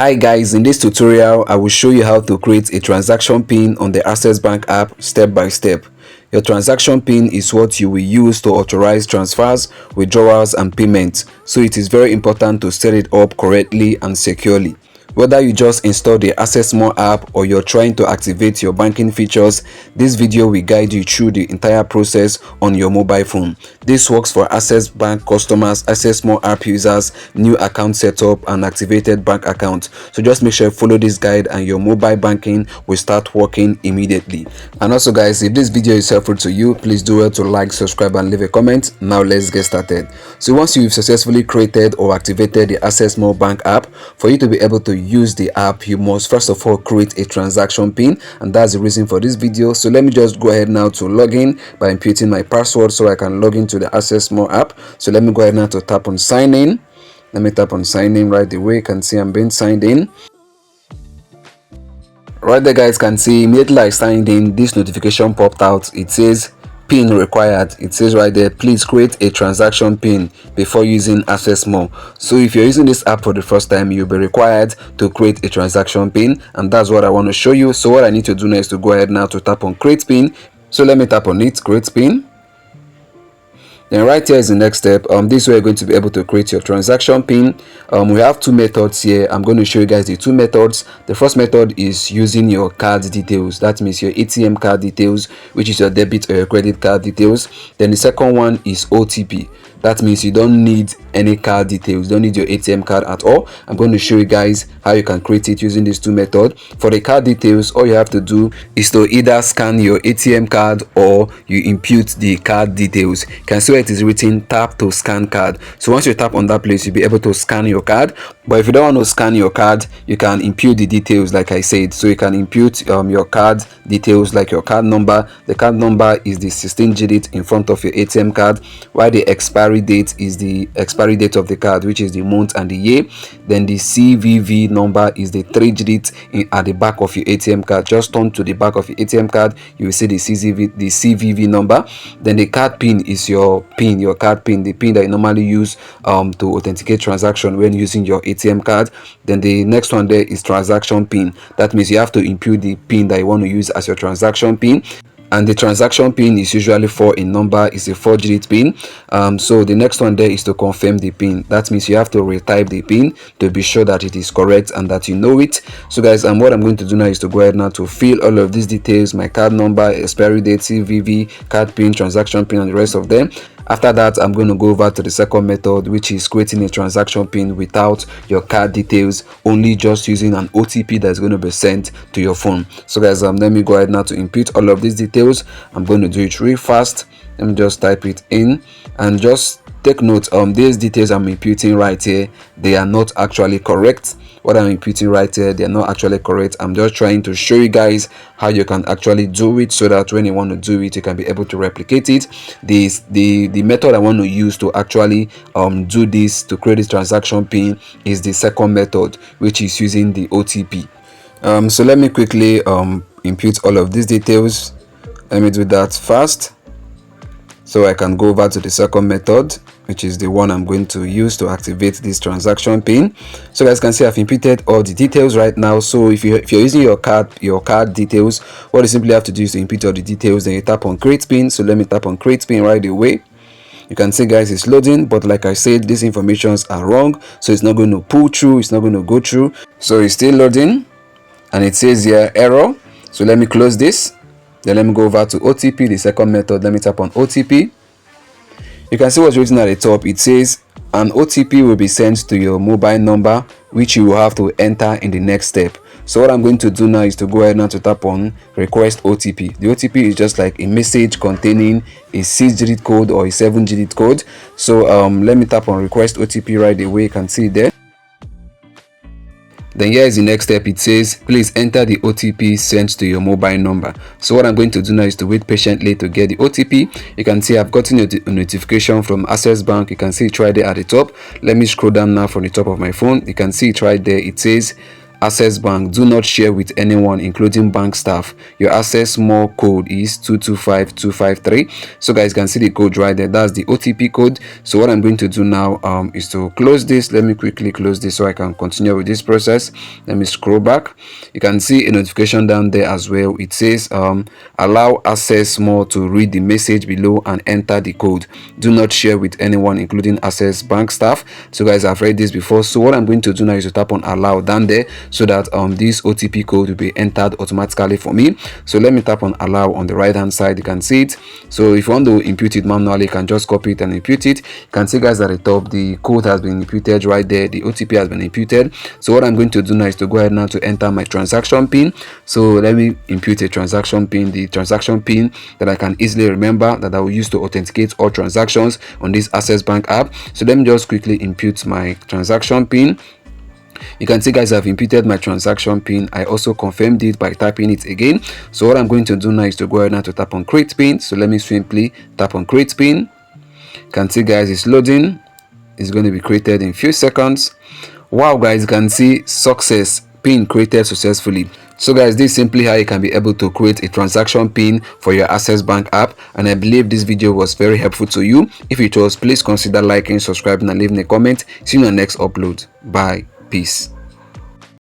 Hi guys, in this tutorial I will show you how to create a transaction pin on the Access Bank app step by step. Your transaction pin is what you will use to authorize transfers, withdrawals and payments, so it is very important to set it up correctly and securely. Whether you just install the Access More app or you're trying to activate your banking features, this video will guide you through the entire process on your mobile phone. This works for Access Bank customers, Access More app users, new account setup and activated bank account. So just make sure you follow this guide and your mobile banking will start working immediately. And also guys, if this video is helpful to you, please do well to like, subscribe and leave a comment. Now let's get started. So once you've successfully created or activated the Access More bank app, for you to be able to use the app, you must first of all create a transaction pin, and that's the reason for this video. So let me just go ahead now to log in by inputting my password so I can log into the Access More app. So let me go ahead now to tap on sign in. Let me tap on sign in right away. You can see I'm being signed in. Right there guys, can see immediately I signed in, this notification popped out. It says pin required. It says right there, please create a transaction pin before using Access More. So if you're using this app for the first time, you'll be required to create a transaction pin, and that's what I want to show you. So what I need to do now is to go ahead now to tap on create pin. So let me tap on it, create pin. Then right here is the next step. This way you're going to be able to create your transaction pin. We have two methods here. I'm going to show you guys the two methods. The first method is using your card details. That means your ATM card details, which is your debit or your credit card details. Then the second one is OTP. That means you don't need any card details, don't need your ATM card at all. I'm going to show you guys how you can create it using these two methods. For the card details, all you have to do is to either scan your ATM card or you impute the card details. You can see where it is written tap to scan card. So once you tap on that place, you'll be able to scan your card. But if you don't want to scan your card, you can impute the details like I said. So you can impute your card details like your card number. The card number is the 16 digit in front of your ATM card, while the expiry date is the expiry date of the card, which is the month and the year. Then the CVV number is the 3 digits at the back of your ATM card. Just turn to the back of your ATM card, you will see the CVV number. Then the card pin is your pin, your card pin, the pin that you normally use to authenticate transaction when using your ATM card. Then the next one there is transaction pin. That means you have to impute the pin that you want to use as your transaction pin. And the transaction pin is usually 4 in number, is a 4-digit pin. So the next one there is to confirm the pin. That means you have to retype the pin to be sure that it is correct and that you know it. So guys, what I'm going to do now is to go ahead now to fill all of these details: my card number, expiry date, CVV, card pin, transaction pin, and the rest of them. After that, I'm going to go over to the second method, which is creating a transaction pin without your card details, only just using an OTP that's going to be sent to your phone. So guys, let me go ahead now to input all of these details. I'm going to do it really fast. Let me just type it in and just take note. These details I'm imputing right here, they are not actually correct. What I'm imputing right here, they're not actually correct. I'm just trying to show you guys how you can actually do it, so that when you want to do it, you can be able to replicate it. The method I want to use to actually do this, to create this transaction pin, is the second method, which is using the OTP. So let me quickly impute all of these details. Let me do that fast so I can go over to the second method, which is the one I'm going to use to activate this transaction pin. So guys can see I've imputed all the details right now. So if you're using your card details, what you simply have to do is to input all the details, then you tap on create pin. So let me tap on create pin right away. You can see guys, it's loading, but like I said, these informations are wrong, so it's not going to pull through, it's not going to go through. So it's still loading and it says here error. So let me close this. Then let me go over to OTP, the second method. Let me tap on OTP. You can see what's written at the top. It says an OTP will be sent to your mobile number, which you will have to enter in the next step. So what I'm going to do now is to go ahead now to tap on request OTP. The OTP is just like a message containing a 6-digit code or a 7-digit code. So let me tap on request OTP right away. You can see it there. Then here is the next step. It says please enter the OTP sent to your mobile number. So what I'm going to do now is to wait patiently to get the OTP. You can see I've gotten a notification from Access Bank. You can see it right there at the top. Let me scroll down now from the top of my phone. You can see it right there. It says Access Bank, do not share with anyone including bank staff. Your access more code is 225253. So guys, you can see the code right there. That's the OTP code. So what I'm going to do now is to close this. Let me quickly close this so I can continue with this process. Let me scroll back. You can see a notification down there as well. It says allow access more to read the message below and enter the code. Do not share with anyone including access bank staff. So guys, I've read this before. So what I'm going to do now is to tap on allow down there so that this OTP code will be entered automatically for me. So let me tap on allow on the right hand side. You can see it. So if you want to impute it manually, you can just copy it and impute it. You can see guys at the top the code has been imputed right there. The OTP has been imputed. So what I'm going to do now is to go ahead now to enter my transaction pin. So let me impute a transaction pin, the transaction pin that I can easily remember, that I will use to authenticate all transactions on this Access Bank app. So let me just quickly impute my transaction pin. You can see guys, I've imputed my transaction pin. I also confirmed it by typing it again. So what I'm going to do now is to go ahead now to tap on create pin. So let me simply tap on create pin. You can see guys, it's loading. It's going to be created in a few seconds. Wow guys, you can see success, pin created successfully. So guys, this is simply how you can be able to create a transaction pin for your Access Bank app, and I believe this video was very helpful to you. If it was, please consider liking, subscribing and leaving a comment. See you in the next upload. Bye. Peace.